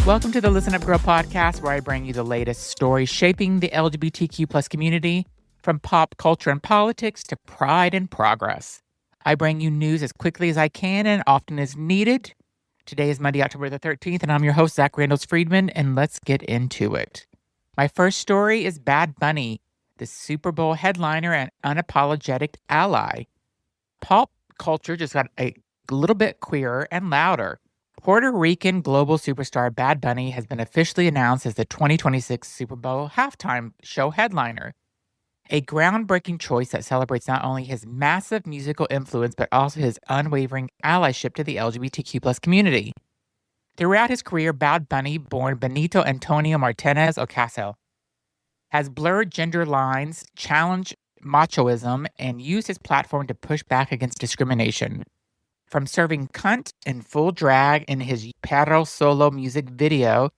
Welcome to the Listen Up Girl podcast, where I bring you the latest stories shaping the LGBTQ plus community, from pop culture and politics to pride and progress. I bring you news as quickly as I can and often as needed. Today is Monday, October the 13th, and I'm your host, Zach Randles-Friedman, and let's get into it. My first story is Bad Bunny, the Super Bowl headliner and unapologetic ally. Pop culture just got a little bit queerer and louder. Puerto Rican global superstar Bad Bunny has been officially announced as the 2026 Super Bowl halftime show headliner. A groundbreaking choice that celebrates not only his massive musical influence, but also his unwavering allyship to the LGBTQ plus community. Throughout his career, Bad Bunny, born Benito Antonio Martinez Ocasio, has blurred gender lines, challenged machoism, and used his platform to push back against discrimination. From serving cunt in full drag in his Perro Solo music video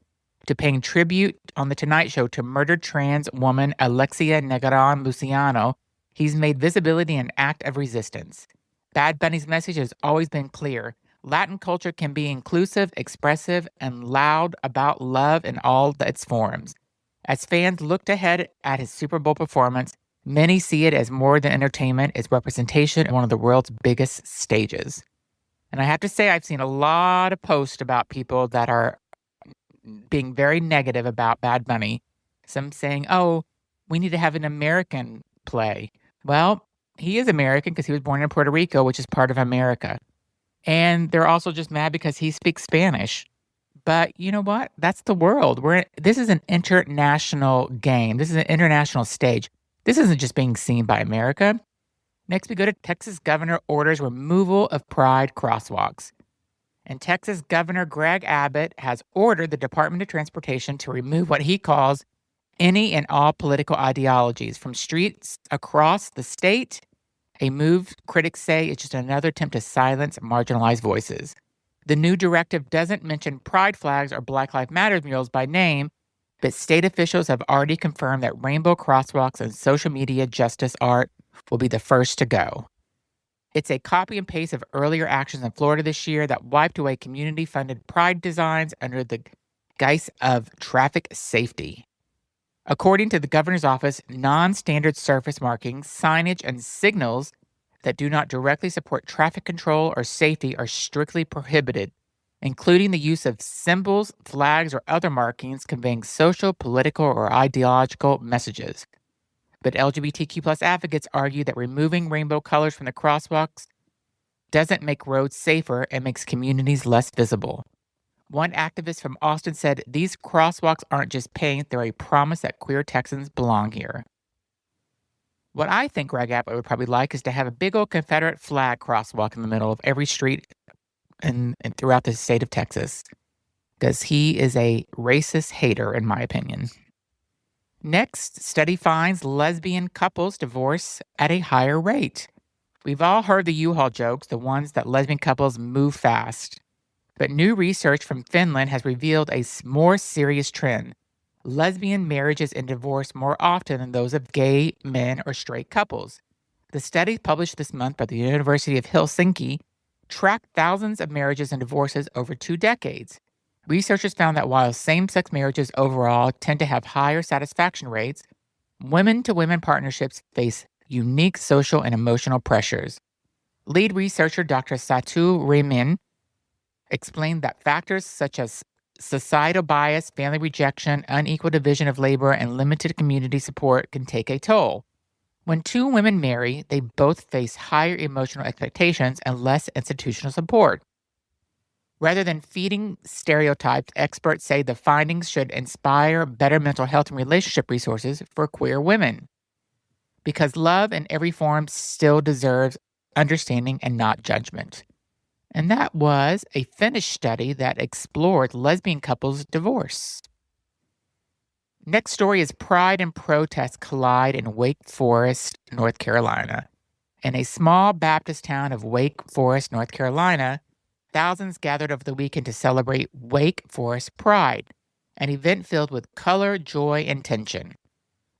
to paying tribute on The Tonight Show to murdered trans woman Alexia Negron Luciano, he's made visibility an act of resistance. Bad Bunny's message has always been clear. Latin culture can be inclusive, expressive, and loud about love in all its forms. As fans looked ahead at his Super Bowl performance, many see it as more than entertainment, it's representation in one of the world's biggest stages. And I have to say, I've seen a lot of posts about people that are being very negative about Bad Bunny. Some saying, oh, we need to have an American play. Well, he is American because he was born in Puerto Rico, which is part of America. And they're also just mad because he speaks Spanish. But you know what? That's the world. This is an international game. This is an international stage. This isn't just being seen by America. Next, we go to Texas governor orders removal of pride crosswalks. And Texas Governor Greg Abbott has ordered the Department of Transportation to remove what he calls any and all political ideologies from streets across the state, a move critics say is just another attempt to silence marginalized voices. The new directive doesn't mention pride flags or Black Lives Matter murals by name, but state officials have already confirmed that rainbow crosswalks and social media justice art will be the first to go. It's a copy and paste of earlier actions in Florida this year that wiped away community-funded pride designs under the guise of traffic safety. According to the governor's office, non-standard surface markings, signage, and signals that do not directly support traffic control or safety are strictly prohibited, including the use of symbols, flags, or other markings conveying social, political, or ideological messages. But LGBTQ plus advocates argue that removing rainbow colors from the crosswalks doesn't make roads safer and makes communities less visible. One activist from Austin said, these crosswalks aren't just paint, they're a promise that queer Texans belong here. What I think Greg Abbott would probably like is to have a big old Confederate flag crosswalk in the middle of every street and throughout the state of Texas, because he is a racist hater, in my opinion. Next, study finds lesbian couples divorce at a higher rate. We've all heard the U-Haul jokes, the ones that lesbian couples move fast. But new research from Finland has revealed a more serious trend. Lesbian marriages and divorce more often than those of gay men or straight couples. The study published this month by the University of Helsinki tracked thousands of marriages and divorces over 2 decades. Researchers found that while same-sex marriages overall tend to have higher satisfaction rates, women-to-women partnerships face unique social and emotional pressures. Lead researcher Dr. Satu Reiman explained that factors such as societal bias, family rejection, unequal division of labor, and limited community support can take a toll. When 2 women marry, they both face higher emotional expectations and less institutional support. Rather than feeding stereotypes, experts say the findings should inspire better mental health and relationship resources for queer women. Because love in every form still deserves understanding and not judgment. And that was a Finnish study that explored lesbian couples' divorce. Next story is pride and protest collide in Wake Forest, North Carolina. In a small Baptist town of Wake Forest, North Carolina, thousands gathered over the weekend to celebrate Wake Forest Pride, an event filled with color, joy, and tension.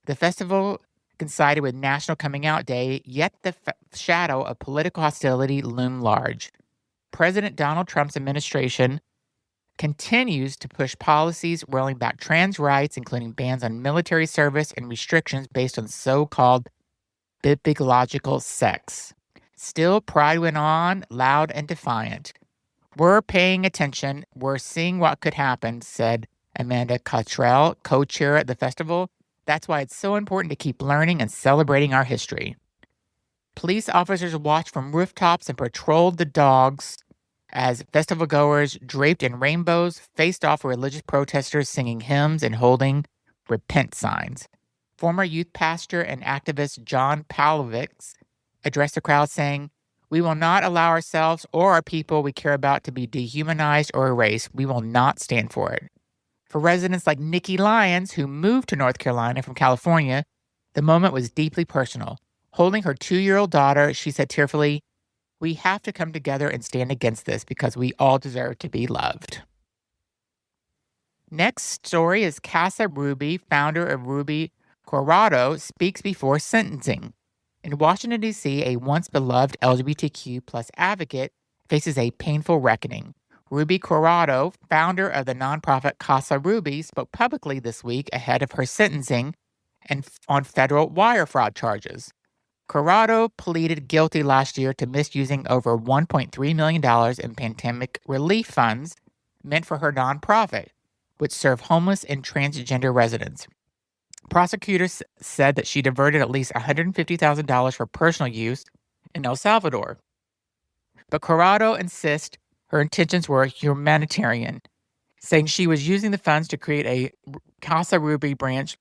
The festival coincided with National Coming Out Day, yet the shadow of political hostility loomed large. President Donald Trump's administration continues to push policies rolling back trans rights, including bans on military service and restrictions based on so-called biological sex. Still, Pride went on, loud and defiant. We're paying attention. We're seeing what could happen, said Amanda Cottrell, co-chair at the festival. That's why it's so important to keep learning and celebrating our history. Police officers watched from rooftops and patrolled the dogs as festival goers draped in rainbows faced off with religious protesters singing hymns and holding repent signs. Former youth pastor and activist John Pavlovitz addressed the crowd saying, "We will not allow ourselves or our people we care about to be dehumanized or erased. We will not stand for it." For residents like Nikki Lyons, who moved to North Carolina from California, the moment was deeply personal. Holding her 2-year-old daughter, she said tearfully, "We have to come together and stand against this because we all deserve to be loved." Next story is Casa Ruby, founder of Ruby Corado, speaks before sentencing. In Washington, D.C., a once beloved LGBTQ plus advocate faces a painful reckoning. Ruby Corado, founder of the nonprofit Casa Ruby, spoke publicly this week ahead of her sentencing and on federal wire fraud charges. Corado pleaded guilty last year to misusing over $1.3 million in pandemic relief funds meant for her nonprofit, which serve homeless and transgender residents. Prosecutors said that she diverted at least $150,000 for personal use in El Salvador. But Corado insists her intentions were humanitarian, saying she was using the funds to create a Casa Ruby branch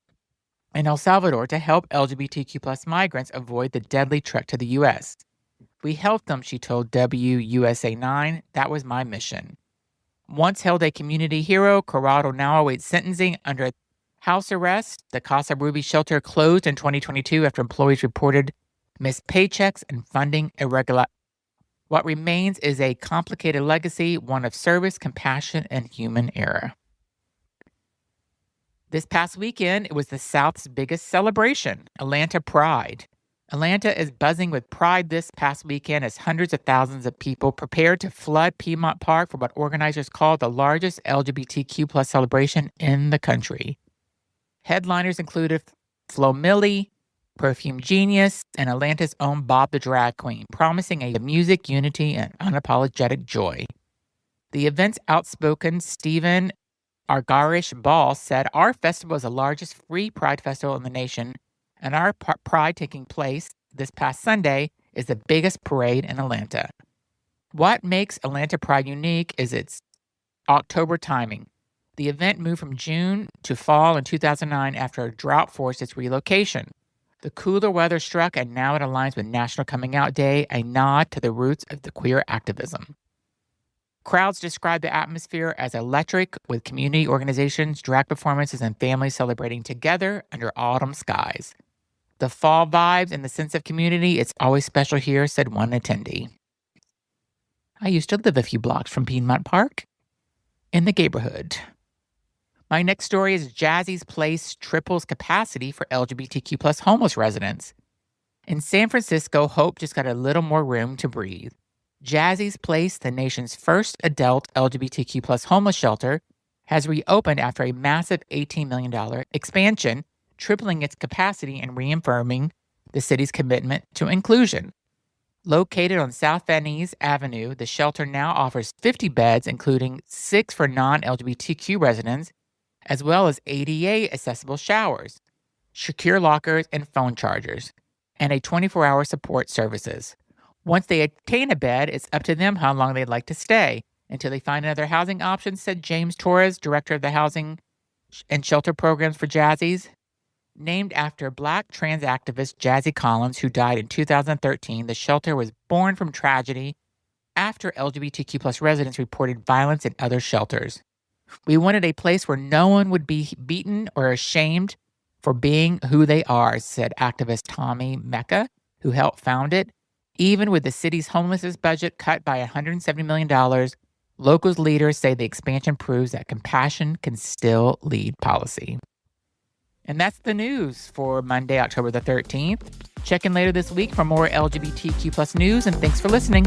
in El Salvador to help LGBTQ plus migrants avoid the deadly trek to the U.S. "We helped them," she told WUSA 9. "That was my mission." Once held a community hero, Corado now awaits sentencing under house arrest. The Casa Ruby shelter closed in 2022 after employees reported missed paychecks and funding irregular. What remains is a complicated legacy, one of service, compassion, and human error. This past weekend, it was the South's biggest celebration, Atlanta Pride. Atlanta is buzzing with pride this past weekend as hundreds of thousands of people prepared to flood Piedmont Park for what organizers called the largest LGBTQ plus celebration in the country. Headliners included Flo Milli, Perfume Genius, and Atlanta's own Bob the Drag Queen, promising a music, unity, and unapologetic joy. The event's outspoken Stephen Argarish Ball said, "Our festival is the largest free pride festival in the nation, and our pride taking place this past Sunday is the biggest parade in Atlanta. What makes Atlanta Pride unique is its October timing. The event moved from June to fall in 2009 after a drought forced its relocation. The cooler weather struck, and now it aligns with National Coming Out Day, a nod to the roots of the queer activism." Crowds describe the atmosphere as electric, with community organizations, drag performances, and families celebrating together under autumn skies. "The fall vibes and the sense of community, it's always special here," said one attendee. "I used to live a few blocks from Piedmont Park in the neighborhood." My next story is Jazzie's Place triples capacity for LGBTQ plus homeless residents. In San Francisco, hope just got a little more room to breathe. Jazzie's Place, the nation's first adult LGBTQ plus homeless shelter, has reopened after a massive $18 million expansion, tripling its capacity and reaffirming the city's commitment to inclusion. Located on South Van Nuys Avenue, the shelter now offers 50 beds, including 6 for non-LGBTQ residents, as well as ADA-accessible showers, secure lockers and phone chargers, and a 24-hour support services. Once they obtain a bed, it's up to them how long they'd like to stay until they find another housing option, said James Torres, director of the Housing and Shelter Programs for Jazzie's. Named after Black trans activist Jazzie Collins, who died in 2013, the shelter was born from tragedy after LGBTQ plus residents reported violence in other shelters. "We wanted a place where no one would be beaten or ashamed for being who they are," said activist Tommy Mecca, who helped found it. Even with the city's homelessness budget cut by $170 million, locals leaders say the expansion proves that compassion can still lead policy. And that's the news for Monday, October the 13th. Check in later this week for more LGBTQ plus news, and thanks for listening.